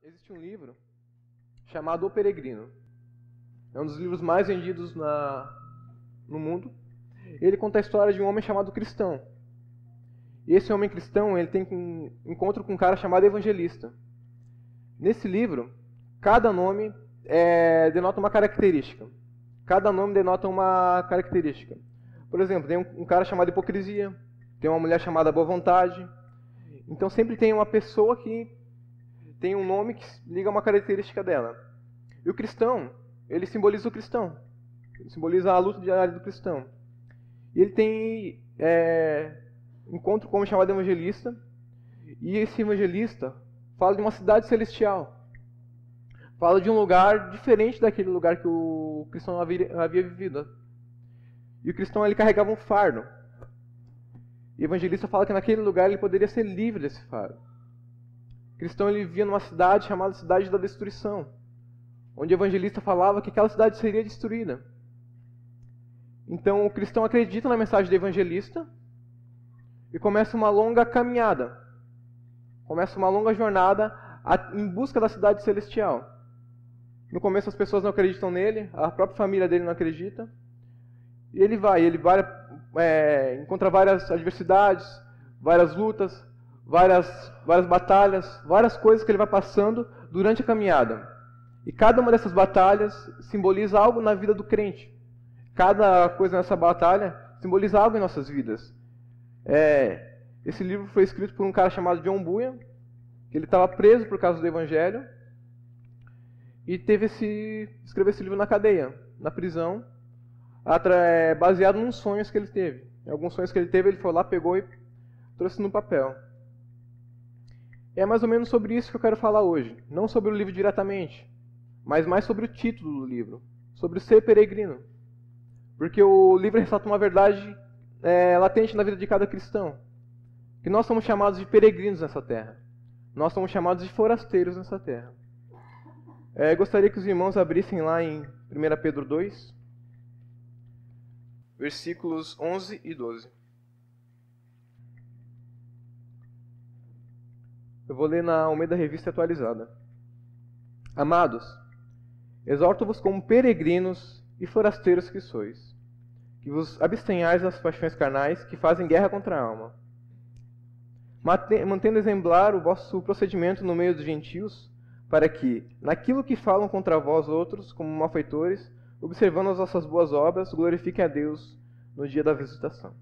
Existe um livro chamado O Peregrino. É um dos livros mais vendidos no mundo. Ele conta a história de um homem chamado Cristão. E esse homem cristão, ele tem um encontro com um cara chamado Evangelista. Nesse livro, cada nome denota uma característica. Cada nome denota uma característica. Por exemplo, tem um cara chamado Hipocrisia, tem uma mulher chamada Boa Vontade. Então sempre tem uma pessoa que tem um nome que liga a uma característica dela. E o cristão, ele simboliza o cristão. Ele simboliza a luta diária do cristão. E ele tem encontro com um chamado evangelista. E esse evangelista fala de uma cidade celestial. Fala de um lugar diferente daquele lugar que o cristão havia vivido. E o cristão, ele carregava um fardo. E o evangelista fala que naquele lugar ele poderia ser livre desse fardo. O cristão, ele vivia numa cidade chamada Cidade da Destruição, onde o evangelista falava que aquela cidade seria destruída. Então o cristão acredita na mensagem do evangelista e começa uma longa caminhada. Começa uma longa jornada em busca da cidade celestial. No começo as pessoas não acreditam nele, a própria família dele não acredita. E ele vai encontra várias adversidades, várias lutas, várias batalhas, várias coisas que ele vai passando durante a caminhada. E cada uma dessas batalhas simboliza algo na vida do crente. Cada coisa nessa batalha simboliza algo em nossas vidas. Esse livro foi escrito por um cara chamado John Bunyan, que ele estava preso por causa do Evangelho, e escreveu esse livro na cadeia, na prisão, baseado nos sonhos que ele teve. Em alguns sonhos que ele teve, ele foi lá, pegou e trouxe no papel. É mais ou menos sobre isso que eu quero falar hoje. Não sobre o livro diretamente, mas mais sobre o título do livro, sobre o ser peregrino. Porque o livro ressalta uma verdade latente na vida de cada cristão. Que nós somos chamados de peregrinos nessa terra. Nós somos chamados de forasteiros nessa terra. Gostaria que os irmãos abrissem lá em 1 Pedro 2, versículos 11 e 12. Eu vou ler na Almeida Revista Atualizada. Amados, exorto-vos como peregrinos e forasteiros que sois, que vos abstenhais das paixões carnais que fazem guerra contra a alma, mantendo exemplar o vosso procedimento no meio dos gentios, para que, naquilo que falam contra vós outros, como malfeitores, observando as vossas boas obras, glorifiquem a Deus no dia da visitação.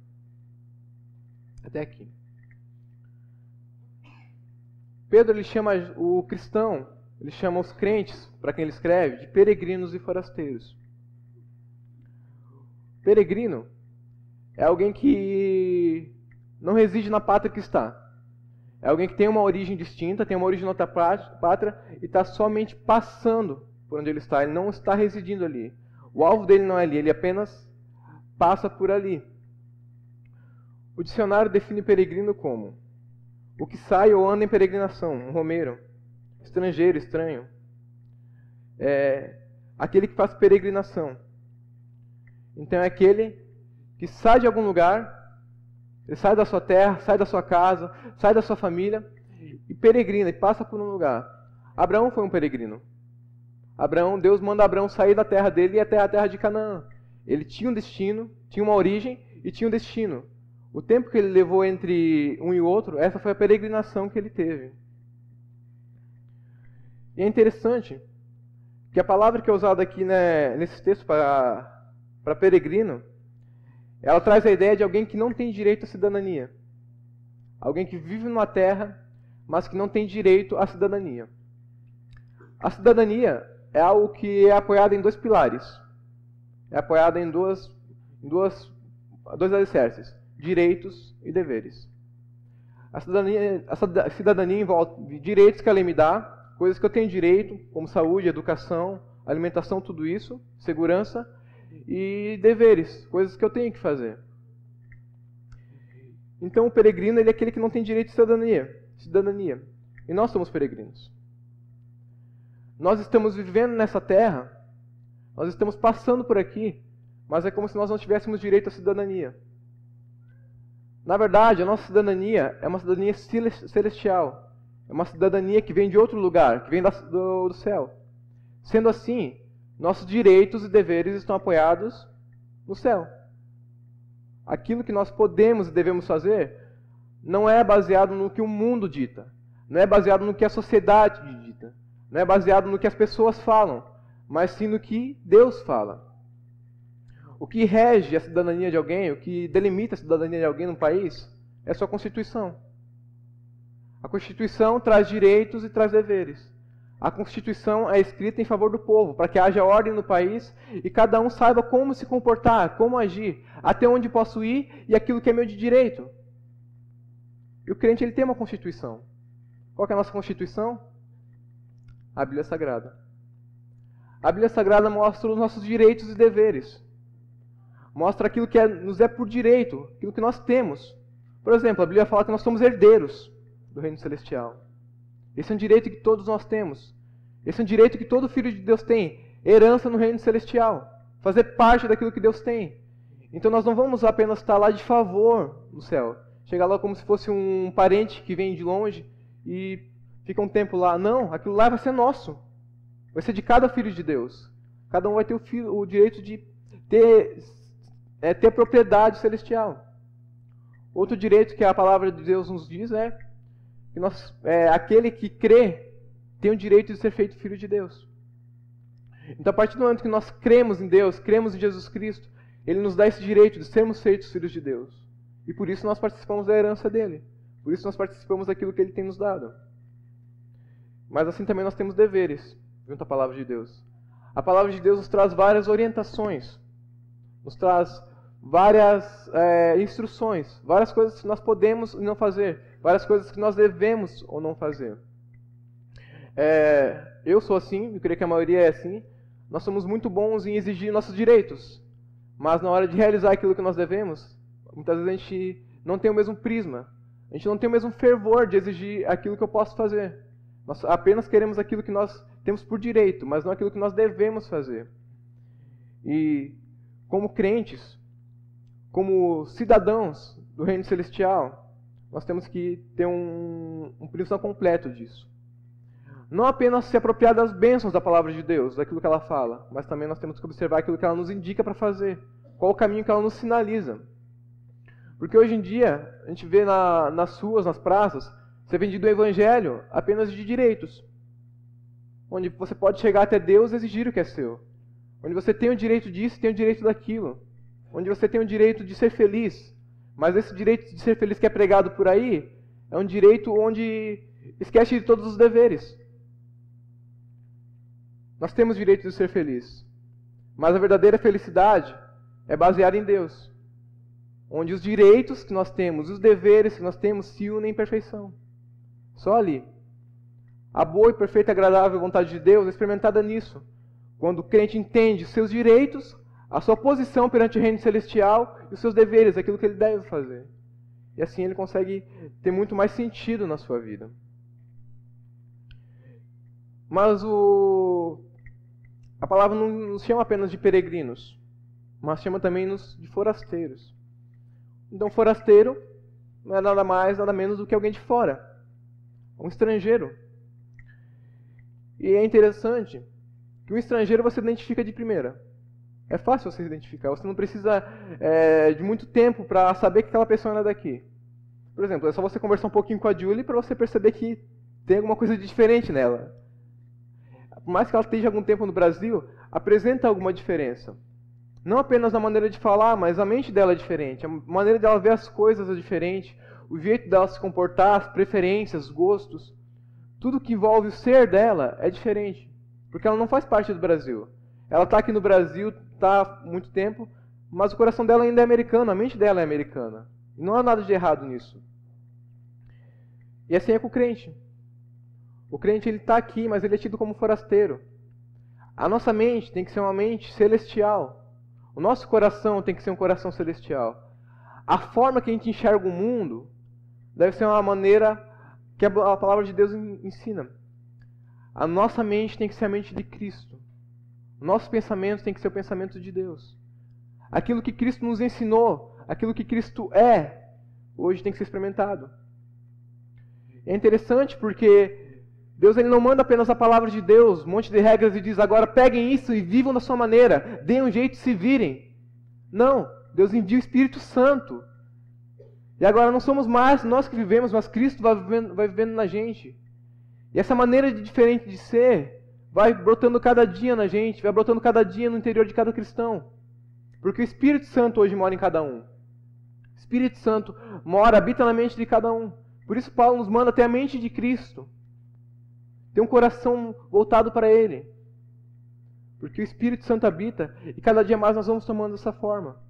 Até aqui. Pedro, ele chama o cristão, ele chama os crentes, para quem ele escreve, de peregrinos e forasteiros. Peregrino é alguém que não reside na pátria que está. É alguém que tem uma origem distinta, tem uma origem em outra pátria e está somente passando por onde ele está. Ele não está residindo ali. O alvo dele não é ali, ele apenas passa por ali. O dicionário define peregrino como o que sai ou anda em peregrinação, um romeiro, estrangeiro, estranho. Aquele que faz peregrinação. Então é aquele que sai de algum lugar, ele sai da sua terra, sai da sua casa, sai da sua família e peregrina, e passa por um lugar. Abraão foi um peregrino. Deus manda Abraão sair da terra dele e até a terra de Canaã. Ele tinha um destino, tinha uma origem e tinha um destino. O tempo que ele levou entre um e outro, essa foi a peregrinação que ele teve. E é interessante que a palavra que é usada aqui nesse texto para peregrino, ela traz a ideia de alguém que não tem direito à cidadania. Alguém que vive numa terra, mas que não tem direito à cidadania. A cidadania é algo que é apoiado em dois pilares. É apoiado em dois alicerces: direitos e deveres. A cidadania envolve direitos que a lei me dá, coisas que eu tenho direito, como saúde, educação, alimentação, tudo isso, segurança, e deveres, coisas que eu tenho que fazer. Então o peregrino, ele é aquele que não tem direito de cidadania. E nós somos peregrinos. Nós estamos vivendo nessa terra, nós estamos passando por aqui, mas é como se nós não tivéssemos direito à cidadania. Na verdade, a nossa cidadania é uma cidadania celestial. É uma cidadania que vem de outro lugar, que vem do céu. Sendo assim, nossos direitos e deveres estão apoiados no céu. Aquilo que nós podemos e devemos fazer não é baseado no que o mundo dita, não é baseado no que a sociedade dita, não é baseado no que as pessoas falam, mas sim no que Deus fala. O que rege a cidadania de alguém, o que delimita a cidadania de alguém num país, é a sua Constituição. A Constituição traz direitos e traz deveres. A Constituição é escrita em favor do povo, para que haja ordem no país e cada um saiba como se comportar, como agir, até onde posso ir e aquilo que é meu de direito. E o crente ele tem uma Constituição. Qual que é a nossa Constituição? A Bíblia Sagrada. A Bíblia Sagrada mostra os nossos direitos e deveres. Mostra aquilo que nos é por direito, aquilo que nós temos. Por exemplo, a Bíblia fala que nós somos herdeiros do reino celestial. Esse é um direito que todos nós temos. Esse é um direito que todo filho de Deus tem. Herança no reino celestial. Fazer parte daquilo que Deus tem. Então nós não vamos apenas estar lá de favor no céu. Chegar lá como se fosse um parente que vem de longe e fica um tempo lá. Não, aquilo lá vai ser nosso. Vai ser de cada filho de Deus. Cada um vai ter o direito de ter propriedade celestial. Outro direito que a palavra de Deus nos diz é que aquele que crê tem o direito de ser feito filho de Deus. Então, a partir do momento que nós cremos em Deus, cremos em Jesus Cristo, Ele nos dá esse direito de sermos feitos filhos de Deus. E por isso nós participamos da herança dEle. Por isso nós participamos daquilo que Ele tem nos dado. Mas assim também nós temos deveres, junto à palavra de Deus. A palavra de Deus nos traz várias orientações, nos traz várias instruções, várias coisas que nós podemos e não fazer, várias coisas que nós devemos ou não fazer. Eu sou assim, eu creio que a maioria é assim. Nós somos muito bons em exigir nossos direitos, mas na hora de realizar aquilo que nós devemos, muitas vezes a gente não tem o mesmo prisma, a gente não tem o mesmo fervor de exigir aquilo que eu posso fazer. Nós apenas queremos aquilo que nós temos por direito, mas não aquilo que nós devemos fazer. E como crentes, como cidadãos do reino celestial, nós temos que ter um prisma completo disso. Não apenas se apropriar das bênçãos da palavra de Deus, daquilo que ela fala, mas também nós temos que observar aquilo que ela nos indica para fazer, qual o caminho que ela nos sinaliza. Porque hoje em dia, a gente vê nas ruas, nas praças, ser vendido o evangelho apenas de direitos, onde você pode chegar até Deus e exigir o que é seu, onde você tem o direito disso e tem o direito daquilo, onde você tem o direito de ser feliz, mas esse direito de ser feliz que é pregado por aí é um direito onde esquece de todos os deveres. Nós temos o direito de ser feliz, mas a verdadeira felicidade é baseada em Deus, onde os direitos que nós temos, os deveres que nós temos se unem em perfeição. Só ali. A boa e perfeita e agradável vontade de Deus é experimentada nisso, quando o crente entende os seus direitos, a sua posição perante o reino celestial e os seus deveres, aquilo que ele deve fazer. E assim ele consegue ter muito mais sentido na sua vida. Mas a palavra não nos chama apenas de peregrinos, mas chama também de forasteiros. Então, forasteiro não é nada mais, nada menos do que alguém de fora, um estrangeiro. E é interessante que um estrangeiro você identifica de primeira. É fácil você identificar, você não precisa de muito tempo para saber que aquela pessoa não é daqui. Por exemplo, é só você conversar um pouquinho com a Julie para você perceber que tem alguma coisa de diferente nela. Por mais que ela esteja algum tempo no Brasil, apresenta alguma diferença. Não apenas na maneira de falar, mas a mente dela é diferente, a maneira dela ver as coisas é diferente, o jeito dela se comportar, as preferências, os gostos. Tudo que envolve o ser dela é diferente, porque ela não faz parte do Brasil. Ela está aqui no Brasil, está há muito tempo, mas o coração dela ainda é americano, a mente dela é americana. E não há nada de errado nisso. E assim é com o crente. O crente ele está aqui, mas ele é tido como forasteiro. A nossa mente tem que ser uma mente celestial. O nosso coração tem que ser um coração celestial. A forma que a gente enxerga o mundo deve ser uma maneira que a palavra de Deus ensina. A nossa mente tem que ser a mente de Cristo. O nosso pensamento tem que ser o pensamento de Deus. Aquilo que Cristo nos ensinou, aquilo que Cristo é, hoje tem que ser experimentado. É interessante porque Deus ele não manda apenas a palavra de Deus, um monte de regras e diz, agora peguem isso e vivam da sua maneira, deem um jeito de se virem. Não, Deus envia o Espírito Santo. E agora não somos mais nós que vivemos, mas Cristo vai vivendo na gente. E essa maneira diferente de ser vai brotando cada dia na gente, vai brotando cada dia no interior de cada cristão. Porque o Espírito Santo hoje mora em cada um. O Espírito Santo mora, habita na mente de cada um. Por isso Paulo nos manda ter a mente de Cristo. Ter um coração voltado para Ele. Porque o Espírito Santo habita e cada dia mais nós vamos tomando essa forma.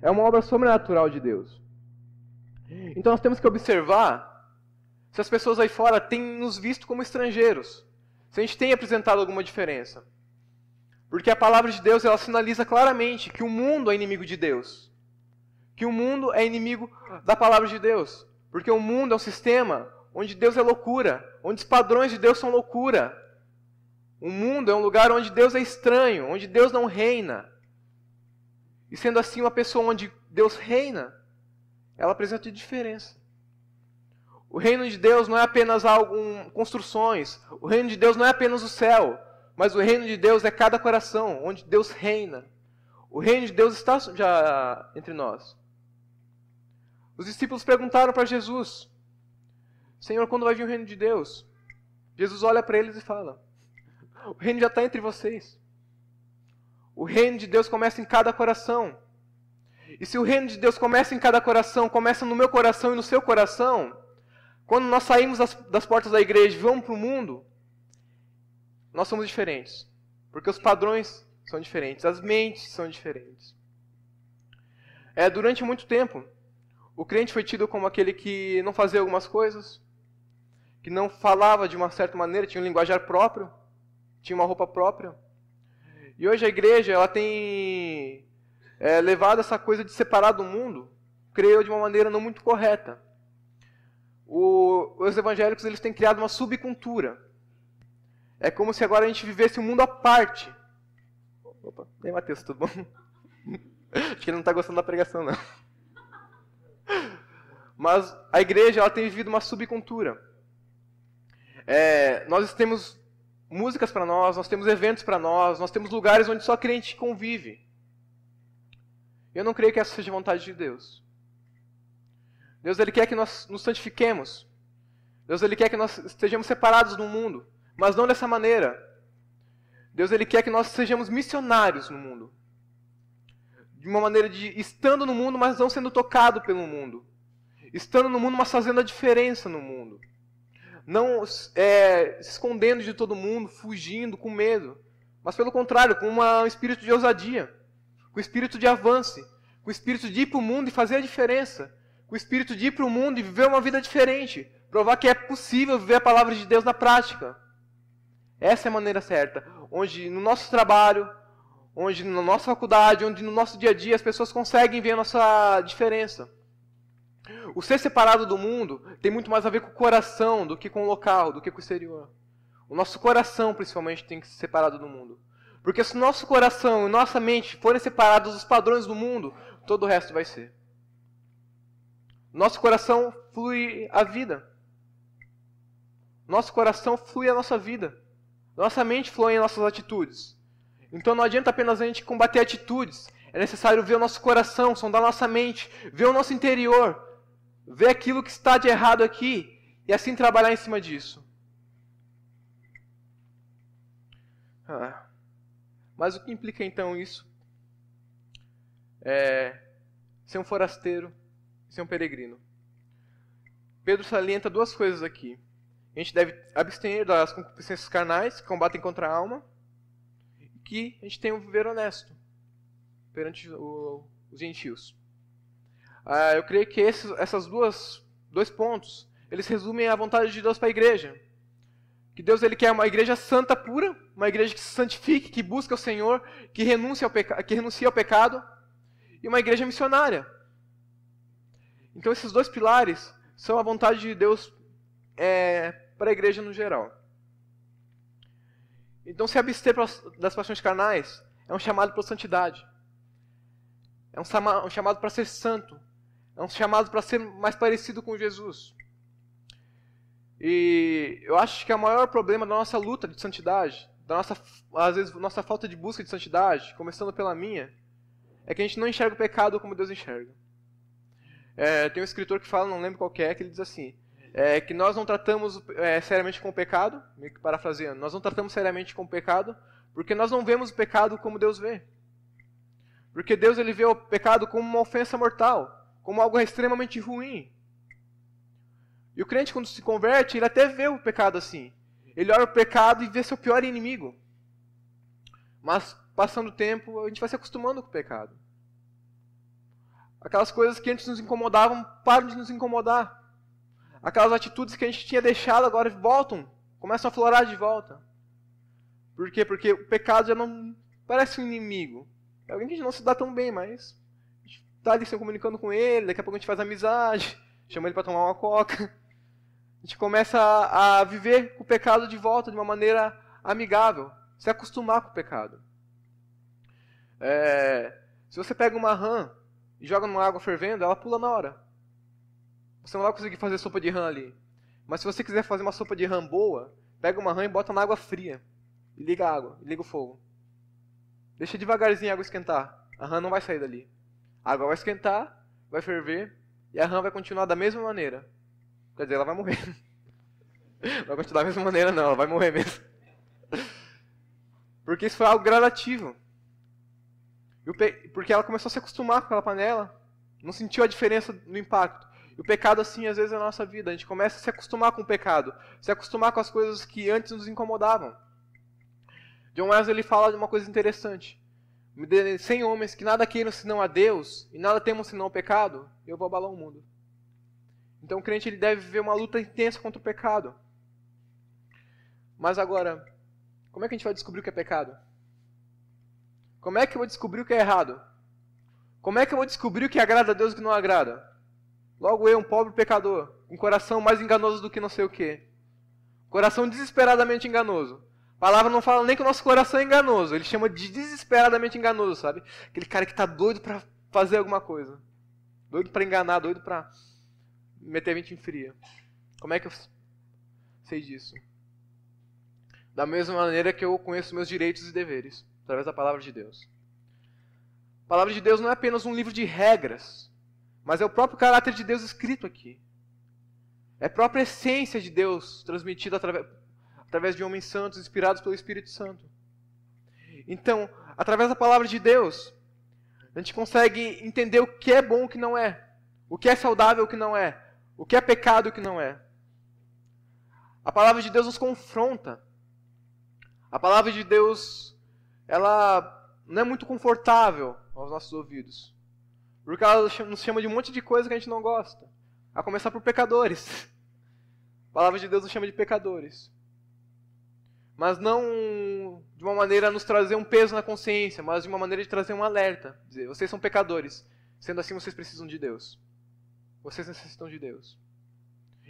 É uma obra sobrenatural de Deus. Então nós temos que observar se as pessoas aí fora têm nos visto como estrangeiros. Se a gente tem apresentado alguma diferença. Porque a palavra de Deus ela sinaliza claramente que o mundo é inimigo de Deus. Que o mundo é inimigo da palavra de Deus. Porque o mundo é um sistema onde Deus é loucura. Onde os padrões de Deus são loucura. O mundo é um lugar onde Deus é estranho. Onde Deus não reina. E sendo assim uma pessoa onde Deus reina, ela apresenta diferença. O reino de Deus não é apenas construções. O reino de Deus não é apenas o céu. Mas o reino de Deus é cada coração, onde Deus reina. O reino de Deus está já entre nós. Os discípulos perguntaram para Jesus, Senhor, quando vai vir o reino de Deus? Jesus olha para eles e fala, o reino já está entre vocês. O reino de Deus começa em cada coração. E se o reino de Deus começa em cada coração, começa no meu coração e no seu coração, quando nós saímos das portas da igreja e vamos para o mundo, nós somos diferentes. Porque os padrões são diferentes, as mentes são diferentes. Durante muito tempo, o crente foi tido como aquele que não fazia algumas coisas, que não falava de uma certa maneira, tinha um linguajar próprio, tinha uma roupa própria. E hoje a igreja ela tem levado essa coisa de separar do mundo, creio eu, de uma maneira não muito correta. Os evangélicos eles têm criado uma subcultura. É como se agora a gente vivesse um mundo à parte. Opa, e aí, Matheus, tudo bom? Acho que ele não está gostando da pregação, não. Mas a igreja ela tem vivido uma subcultura. Nós temos músicas para nós temos eventos para nós temos lugares onde só crente convive. Eu não creio que essa seja a vontade de Deus. Deus ele quer que nós nos santifiquemos. Deus ele quer que nós estejamos separados do mundo, mas não dessa maneira. Deus ele quer que nós sejamos missionários no mundo. De uma maneira de estando no mundo, mas não sendo tocado pelo mundo. Estando no mundo, mas fazendo a diferença no mundo. Não se escondendo de todo mundo, fugindo, com medo. Mas pelo contrário, com um espírito de ousadia. Com o espírito de avanço. Com o espírito de ir para o mundo e fazer a diferença. Com o espírito de ir para o mundo e viver uma vida diferente. Provar que é possível viver a palavra de Deus na prática. Essa é a maneira certa. Onde no nosso trabalho, onde na nossa faculdade, onde no nosso dia a dia as pessoas conseguem ver a nossa diferença. O ser separado do mundo tem muito mais a ver com o coração do que com o local, do que com o exterior. O nosso coração, principalmente, tem que ser separado do mundo. Porque se o nosso coração e nossa mente forem separados dos padrões do mundo, todo o resto vai ser. Nosso coração flui a vida. Nosso coração flui a nossa vida. Nossa mente flui em nossas atitudes. Então não adianta apenas a gente combater atitudes. É necessário ver o nosso coração, sondar a nossa mente, ver o nosso interior, ver aquilo que está de errado aqui e assim trabalhar em cima disso. Mas o que implica então isso? Ser um forasteiro, ser um peregrino. Pedro salienta duas coisas aqui. A gente deve abster das concupiscências carnais que combatem contra a alma e que a gente tem um viver honesto perante os gentios. Eu creio que esses dois pontos, eles resumem a vontade de Deus para a igreja. Que Deus ele quer uma igreja santa, pura, uma igreja que se santifique, que busca o Senhor, que renuncia ao pecado, e uma igreja missionária. Então esses dois pilares são a vontade de Deus para a igreja no geral. Então se abster das paixões carnais é um chamado para a santidade. É um chamado para ser santo. É um chamado para ser mais parecido com Jesus. E eu acho que o maior problema da nossa luta de santidade, às vezes, nossa falta de busca de santidade, começando pela minha, é que a gente não enxerga o pecado como Deus enxerga. Tem um escritor que fala, não lembro qual que ele diz assim, que nós não tratamos seriamente com o pecado, meio que parafraseando, nós não tratamos seriamente com o pecado, porque nós não vemos o pecado como Deus vê. Porque Deus ele vê o pecado como uma ofensa mortal, como algo extremamente ruim. E o crente, quando se converte, ele até vê o pecado assim. Ele olha o pecado e vê seu pior inimigo. Mas, passando o tempo, a gente vai se acostumando com o pecado. Aquelas coisas que antes nos incomodavam, param de nos incomodar. Aquelas atitudes que a gente tinha deixado, agora voltam, começam a florar de volta. Por quê? Porque o pecado já não parece um inimigo. É alguém que a gente não se dá tão bem, mas a gente está ali se comunicando com ele, daqui a pouco a gente faz amizade, chama ele para tomar uma coca. A gente começa a viver o pecado de volta de uma maneira amigável, se acostumar com o pecado. Se você pega uma rã e joga numa água fervendo, ela pula na hora. Você não vai conseguir fazer sopa de rã ali. Mas se você quiser fazer uma sopa de rã boa, pega uma rã e bota na água fria. E liga a água, e liga o fogo. Deixa devagarzinho a água esquentar. A rã não vai sair dali. A água vai esquentar, vai ferver, e a rã vai continuar da mesma maneira. Quer dizer, ela vai morrer. Não vai continuar da mesma maneira não, ela vai morrer mesmo. Porque isso foi algo gradativo. Porque ela começou a se acostumar com aquela panela, não sentiu a diferença no impacto. E o pecado assim, às vezes, é na nossa vida. A gente começa a se acostumar com o pecado, se acostumar com as coisas que antes nos incomodavam. John Wesley ele fala de uma coisa interessante. Me dê 100 homens que nada queiram senão a Deus, e nada temam senão o pecado, eu vou abalar o mundo. Então o crente ele deve viver uma luta intensa contra o pecado. Mas agora, como é que a gente vai descobrir o que é pecado? Como é que eu vou descobrir o que é errado? Como é que eu vou descobrir o que agrada a Deus e o que não agrada? Logo eu, um pobre pecador, com um coração mais enganoso do que não sei o quê. Coração desesperadamente enganoso. A palavra não fala nem que o nosso coração é enganoso. Ele chama de desesperadamente enganoso, sabe? Aquele cara que está doido para fazer alguma coisa. Doido para enganar, doido para meter a mente em fria. Como é que eu sei disso? Da mesma maneira que eu conheço meus direitos e deveres. Através da palavra de Deus. A palavra de Deus não é apenas um livro de regras. Mas é o próprio caráter de Deus escrito aqui. É a própria essência de Deus transmitida através de homens santos, inspirados pelo Espírito Santo. Então, através da palavra de Deus, a gente consegue entender o que é bom e o que não é. O que é saudável e o que não é. O que é pecado e o que não é. A palavra de Deus nos confronta. A palavra de Deus, ela não é muito confortável aos nossos ouvidos. Porque ela nos chama de um monte de coisa que a gente não gosta. A começar por pecadores. A palavra de Deus nos chama de pecadores. Mas não de uma maneira a nos trazer um peso na consciência, mas de uma maneira de trazer um alerta. Dizer, vocês são pecadores. Sendo assim, vocês precisam de Deus. Vocês necessitam de Deus.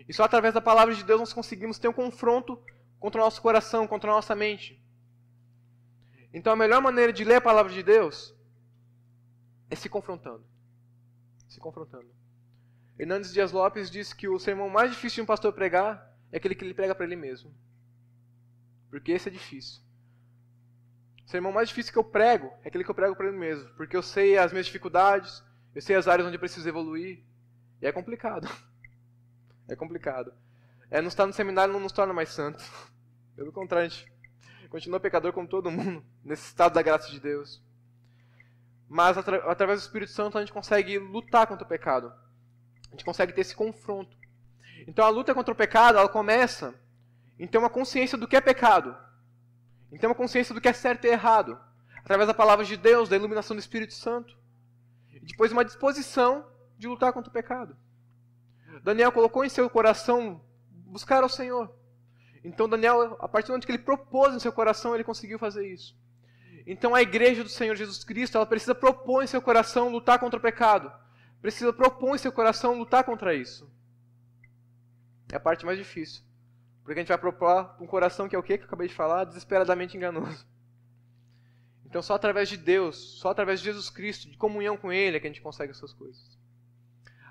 E só através da palavra de Deus nós conseguimos ter um confronto contra o nosso coração, contra a nossa mente. Então a melhor maneira de ler a palavra de Deus é se confrontando. Se confrontando. Hernandes Dias Lopes diz que o sermão mais difícil de um pastor pregar é aquele que ele prega para ele mesmo. Porque esse é difícil. O sermão mais difícil que eu prego é aquele que eu prego para ele mesmo. Porque eu sei as minhas dificuldades, eu sei as áreas onde eu preciso evoluir. E é complicado. É complicado. Não estar no seminário não nos torna mais santos. Pelo contrário, a gente continua pecador como todo mundo, nesse estado da graça de Deus. Mas através do Espírito Santo a gente consegue lutar contra o pecado. A gente consegue ter esse confronto. Então a luta contra o pecado, ela começa em ter uma consciência do que é pecado. Em ter uma consciência do que é certo e errado. Através da palavra de Deus, da iluminação do Espírito Santo. E depois uma disposição de lutar contra o pecado. Daniel colocou em seu coração buscar ao Senhor. Então Daniel, a partir do momento que ele propôs em seu coração, ele conseguiu fazer isso. Então a igreja do Senhor Jesus Cristo, ela precisa propor em seu coração lutar contra o pecado. Precisa propor em seu coração lutar contra isso. É a parte mais difícil. Porque a gente vai propor um coração que é o quê? Que eu acabei de falar, desesperadamente enganoso. Então só através de Deus, só através de Jesus Cristo, de comunhão com Ele, é que a gente consegue essas coisas.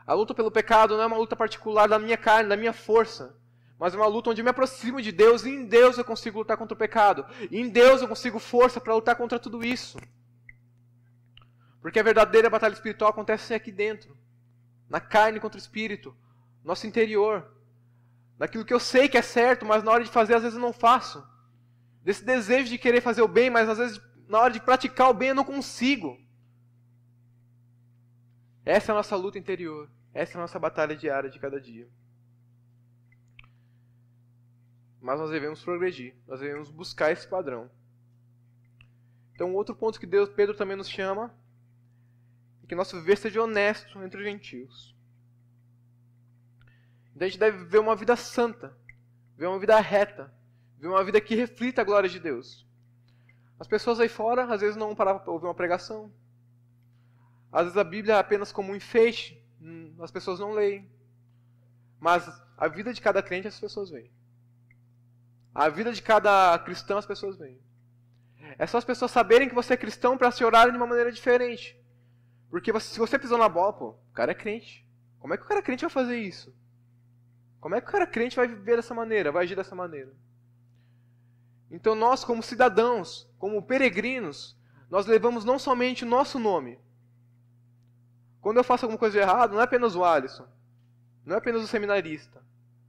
A luta pelo pecado não é uma luta particular da minha carne, da minha força, mas é uma luta onde eu me aproximo de Deus, e em Deus eu consigo lutar contra o pecado. E em Deus eu consigo força para lutar contra tudo isso. Porque a verdadeira batalha espiritual acontece aqui dentro. Na carne contra o espírito. Nosso interior. Naquilo que eu sei que é certo, mas na hora de fazer às vezes eu não faço. Desse desejo de querer fazer o bem, mas às vezes na hora de praticar o bem eu não consigo. Essa é a nossa luta interior. Essa é a nossa batalha diária de cada dia. Mas nós devemos progredir. Nós devemos buscar esse padrão. Então, outro ponto que Pedro também nos chama é que nosso viver seja honesto entre os gentios. Então, a gente deve viver uma vida santa, viver uma vida reta, viver uma vida que reflita a glória de Deus. As pessoas aí fora, às vezes, não paravam para ouvir uma pregação. Às vezes a Bíblia é apenas como um enfeite, as pessoas não leem. Mas a vida de cada crente as pessoas veem. A vida de cada cristão as pessoas veem. É só as pessoas saberem que você é cristão para se orarem de uma maneira diferente. Porque se você pisou na bola, pô, o cara é crente. Como é que o cara crente vai fazer isso? Como é que o cara crente vai viver dessa maneira, vai agir dessa maneira? Então nós, como cidadãos, como peregrinos, nós levamos não somente o nosso nome. Quando eu faço alguma coisa de errado, não é apenas o Alisson. Não é apenas o seminarista.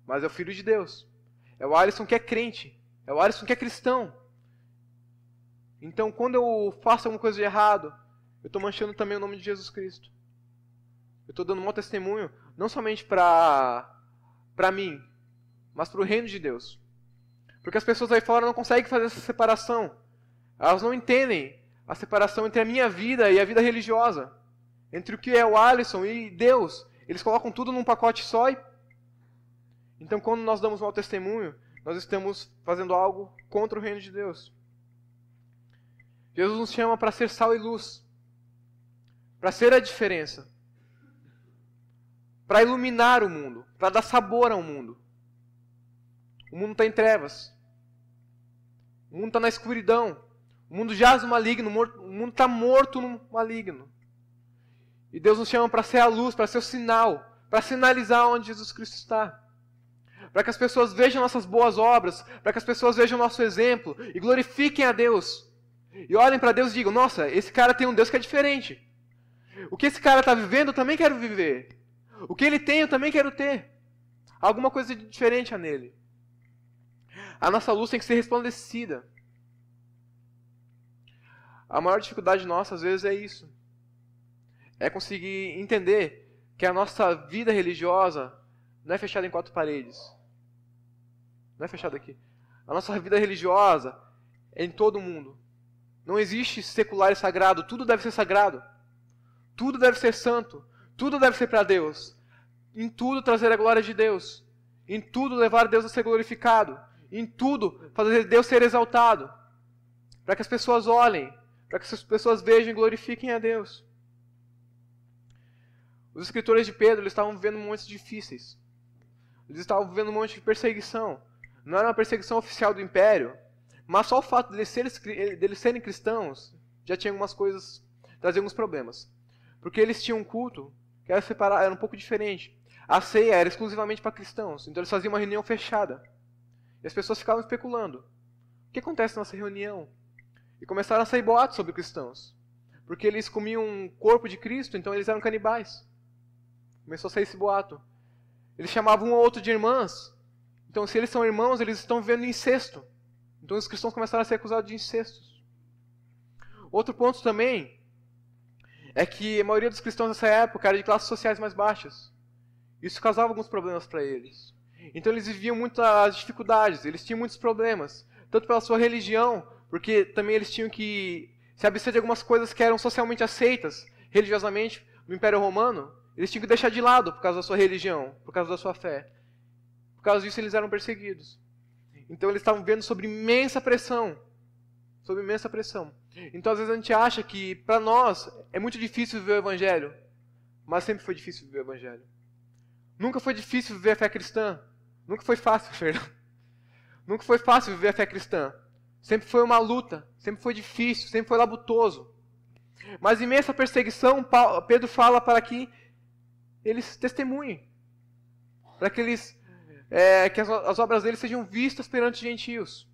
Mas é o Filho de Deus. É o Alisson que é crente. É o Alisson que é cristão. Então, quando eu faço alguma coisa de errado, eu estou manchando também o nome de Jesus Cristo. Eu estou dando um mau testemunho, não somente para mim, mas para o reino de Deus. Porque as pessoas aí fora não conseguem fazer essa separação. Elas não entendem a separação entre a minha vida e a vida religiosa. Entre o que é o Alisson e Deus. Eles colocam tudo num pacote só. Então, quando nós damos mau testemunho, nós estamos fazendo algo contra o reino de Deus. Jesus nos chama para ser sal e luz. Para ser a diferença. Para iluminar o mundo. Para dar sabor ao mundo. O mundo está em trevas. O mundo está na escuridão. O mundo jaz no maligno. O mundo está morto no maligno. E Deus nos chama para ser a luz, para ser o sinal, para sinalizar onde Jesus Cristo está. Para que as pessoas vejam nossas boas obras, para que as pessoas vejam nosso exemplo e glorifiquem a Deus. E olhem para Deus e digam, nossa, esse cara tem um Deus que é diferente. O que esse cara está vivendo, eu também quero viver. O que ele tem, eu também quero ter. Alguma coisa diferente há nele. A nossa luz tem que ser resplandecida. A maior dificuldade nossa, às vezes, é isso. É conseguir entender que a nossa vida religiosa não é fechada em 4 paredes. Não é fechada aqui. A nossa vida religiosa é em todo o mundo. Não existe secular e sagrado. Tudo deve ser sagrado. Tudo deve ser santo. Tudo deve ser para Deus. Em tudo trazer a glória de Deus. Em tudo levar Deus a ser glorificado. Em tudo fazer Deus ser exaltado. Para que as pessoas olhem. Para que as pessoas vejam e glorifiquem a Deus. Os escritores de Pedro, eles estavam vivendo momentos difíceis. Eles estavam vivendo um monte de perseguição. Não era uma perseguição oficial do império, mas só o fato de eles serem cristãos já tinha algumas coisas, trazia alguns problemas. Porque eles tinham um culto que era separado, era um pouco diferente. A ceia era exclusivamente para cristãos, então eles faziam uma reunião fechada. E as pessoas ficavam especulando. O que acontece nessa reunião? E começaram a sair boatos sobre cristãos. Porque eles comiam um corpo de Cristo, então eles eram canibais. Começou a sair esse boato. Eles chamavam um ou outro de irmãs. Então, se eles são irmãos, eles estão vivendo incesto. Então, os cristãos começaram a ser acusados de incestos. Outro ponto também é que a maioria dos cristãos nessa época era de classes sociais mais baixas. Isso causava alguns problemas para eles. Então, eles viviam muitas dificuldades, eles tinham muitos problemas. Tanto pela sua religião, porque também eles tinham que se abster de algumas coisas que eram socialmente aceitas, religiosamente, no Império Romano. Eles tinham que deixar de lado por causa da sua religião, por causa da sua fé. Por causa disso eles eram perseguidos. Então eles estavam vendo sobre imensa pressão. Sobre imensa pressão. Então às vezes a gente acha que para nós é muito difícil viver o Evangelho. Mas sempre foi difícil viver o Evangelho. Nunca foi difícil viver a fé cristã. Nunca foi fácil, perdão. Nunca foi fácil viver a fé cristã. Sempre foi uma luta. Sempre foi difícil. Sempre foi labutoso. Mas imensa perseguição, Pedro fala para que eles testemunhem. Para que eles que as obras dele sejam vistas perante os gentios.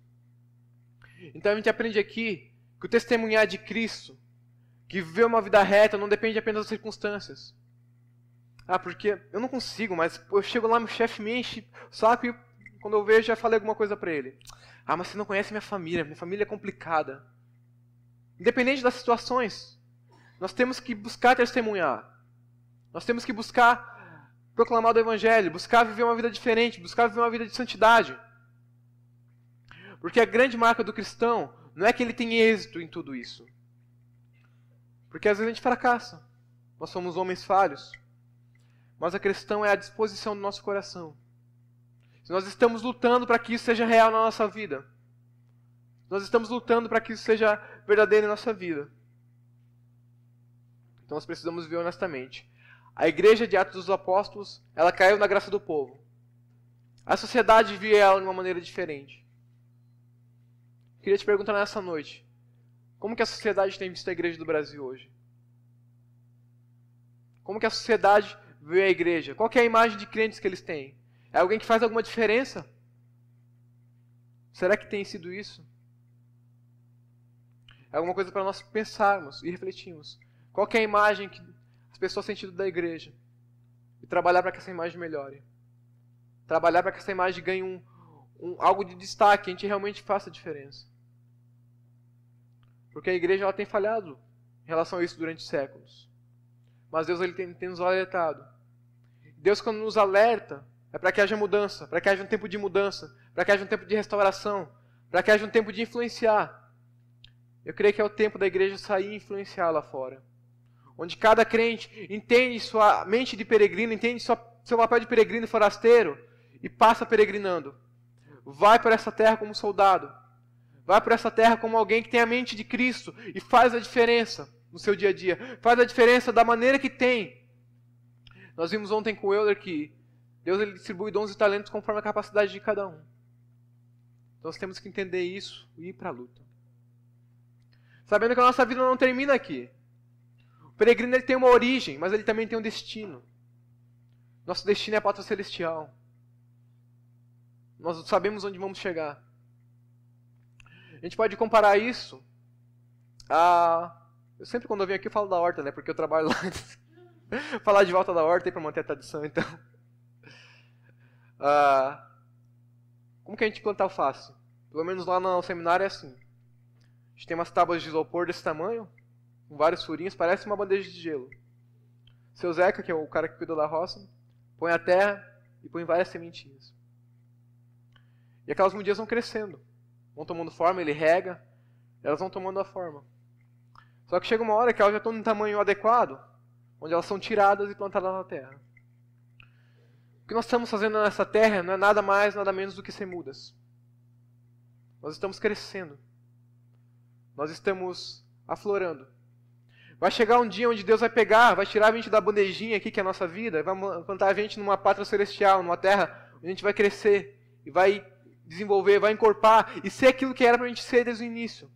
Então a gente aprende aqui que o testemunhar de Cristo, que viver uma vida reta, não depende apenas das circunstâncias. Porque eu não consigo, mas eu chego lá, meu chefe me enche o saco e quando eu vejo já falei alguma coisa para ele. Mas você não conhece minha família é complicada. Independente das situações, nós temos que buscar testemunhar. Nós temos que buscar proclamar o Evangelho, buscar viver uma vida diferente, buscar viver uma vida de santidade. Porque a grande marca do cristão não é que ele tem êxito em tudo isso. Porque às vezes a gente fracassa. Nós somos homens falhos. Mas a questão é a disposição do nosso coração. Se nós estamos lutando para que isso seja real na nossa vida. Nós estamos lutando para que isso seja verdadeiro em nossa vida. Então nós precisamos viver honestamente. A igreja de Atos dos Apóstolos, ela caiu na graça do povo. A sociedade via ela de uma maneira diferente. Queria te perguntar nessa noite, como que a sociedade tem visto a igreja do Brasil hoje? Como que a sociedade vê a igreja? Qual que é a imagem de crentes que eles têm? É alguém que faz alguma diferença? Será que tem sido isso? É alguma coisa para nós pensarmos e refletirmos. Qual que é a imagem que as pessoas têm tido da igreja? E trabalhar para que essa imagem melhore. Trabalhar para que essa imagem ganhe algo de destaque, a gente realmente faça a diferença. Porque a igreja ela tem falhado em relação a isso durante séculos. Mas Deus ele tem nos alertado. Deus quando nos alerta é para que haja mudança, para que haja um tempo de mudança, para que haja um tempo de restauração, para que haja um tempo de influenciar. Eu creio que é o tempo da igreja sair e influenciar lá fora. Onde cada crente entende sua mente de peregrino, entende seu papel de peregrino e forasteiro e passa peregrinando. Vai para essa terra como soldado. Vai para essa terra como alguém que tem a mente de Cristo e faz a diferença no seu dia a dia. Faz a diferença da maneira que tem. Nós vimos ontem com o Euler que Deus ele distribui dons e talentos conforme a capacidade de cada um. Então nós temos que entender isso e ir para a luta. Sabendo que a nossa vida não termina aqui. O peregrino ele tem uma origem, mas ele também tem um destino. Nosso destino é a pátria celestial. Nós sabemos onde vamos chegar. A gente pode comparar isso a... Eu sempre quando eu venho aqui eu falo da horta, né? Porque eu trabalho lá. Falar de volta da horta aí para manter a tradição, então. Como que a gente planta alface? Pelo menos lá no seminário é assim. A gente tem umas tábuas de isopor desse tamanho, com vários furinhos, parece uma bandeja de gelo. Seu Zeca, que é o cara que cuida da roça, põe a terra e põe várias sementinhas. E aquelas mudinhas vão crescendo. Vão tomando forma, ele rega, elas vão tomando a forma. Só que chega uma hora que elas já estão no tamanho adequado, onde elas são tiradas e plantadas na terra. O que nós estamos fazendo nessa terra não é nada mais, nada menos do que ser mudas. Nós estamos crescendo. Nós estamos aflorando. Vai chegar um dia onde Deus vai pegar, vai tirar a gente da bandejinha aqui, que é a nossa vida, e vai plantar a gente numa pátria celestial, numa terra onde a gente vai crescer e vai desenvolver, vai encorpar e ser aquilo que era para a gente ser desde o início.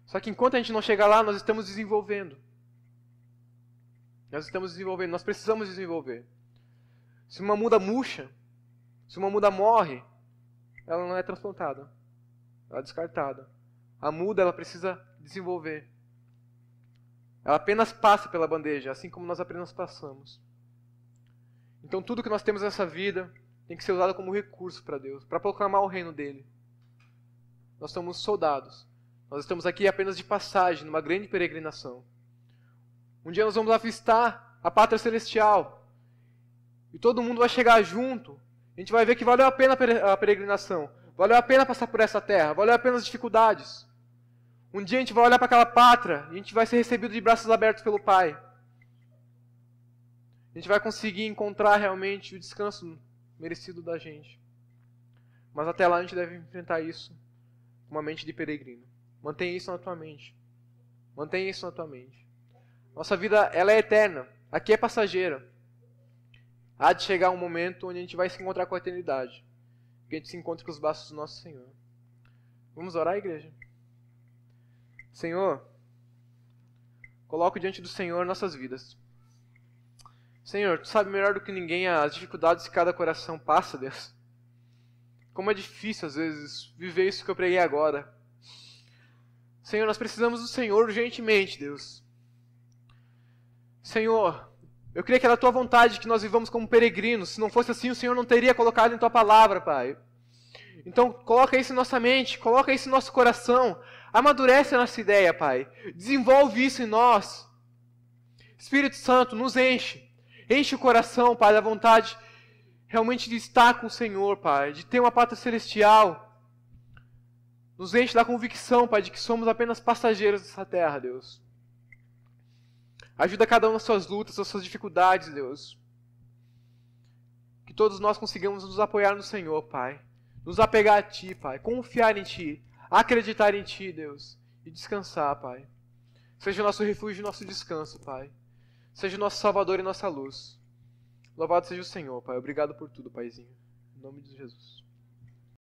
Só que enquanto a gente não chegar lá, nós estamos desenvolvendo. Nós estamos desenvolvendo, nós precisamos desenvolver. Se uma muda murcha, se uma muda morre, ela não é transplantada. Ela é descartada. A muda, ela precisa desenvolver. Ela apenas passa pela bandeja, assim como nós apenas passamos. Então tudo que nós temos nessa vida tem que ser usado como recurso para Deus, para proclamar o reino dele. Nós somos soldados. Nós estamos aqui apenas de passagem, numa grande peregrinação. Um dia nós vamos avistar a pátria celestial. E todo mundo vai chegar junto. A gente vai ver que valeu a pena a peregrinação. Valeu a pena passar por essa terra. Valeu a pena as dificuldades. Um dia a gente vai olhar para aquela pátria e a gente vai ser recebido de braços abertos pelo Pai. A gente vai conseguir encontrar realmente o descanso merecido da gente. Mas até lá a gente deve enfrentar isso com uma mente de peregrino. Mantenha isso na tua mente. Mantenha isso na tua mente. Nossa vida, ela é eterna. Aqui é passageira. Há de chegar um momento onde a gente vai se encontrar com a eternidade. Que a gente se encontre com os braços do nosso Senhor. Vamos orar, igreja? Senhor, coloco diante do Senhor nossas vidas. Senhor, Tu sabe melhor do que ninguém as dificuldades que cada coração passa, Deus. Como é difícil, às vezes, viver isso que eu preguei agora. Senhor, nós precisamos do Senhor urgentemente, Deus. Senhor, eu creio que era a Tua vontade que nós vivamos como peregrinos. Se não fosse assim, o Senhor não teria colocado em Tua palavra, Pai. Então, coloca isso em nossa mente, coloca isso em nosso coração. Amadurece a nossa ideia, Pai. Desenvolve isso em nós. Espírito Santo, nos enche. Enche o coração, Pai, da vontade realmente de estar com o Senhor, Pai. De ter uma pátria celestial. Nos enche da convicção, Pai, de que somos apenas passageiros dessa terra, Deus. Ajuda cada um nas suas lutas, nas suas dificuldades, Deus. Que todos nós consigamos nos apoiar no Senhor, Pai. Nos apegar a Ti, Pai. Confiar em Ti. Acreditar em Ti, Deus. E descansar, Pai. Seja o nosso refúgio e nosso descanso, Pai. Seja o nosso Salvador e nossa luz. Louvado seja o Senhor, Pai. Obrigado por tudo, Paizinho. Em nome de Jesus.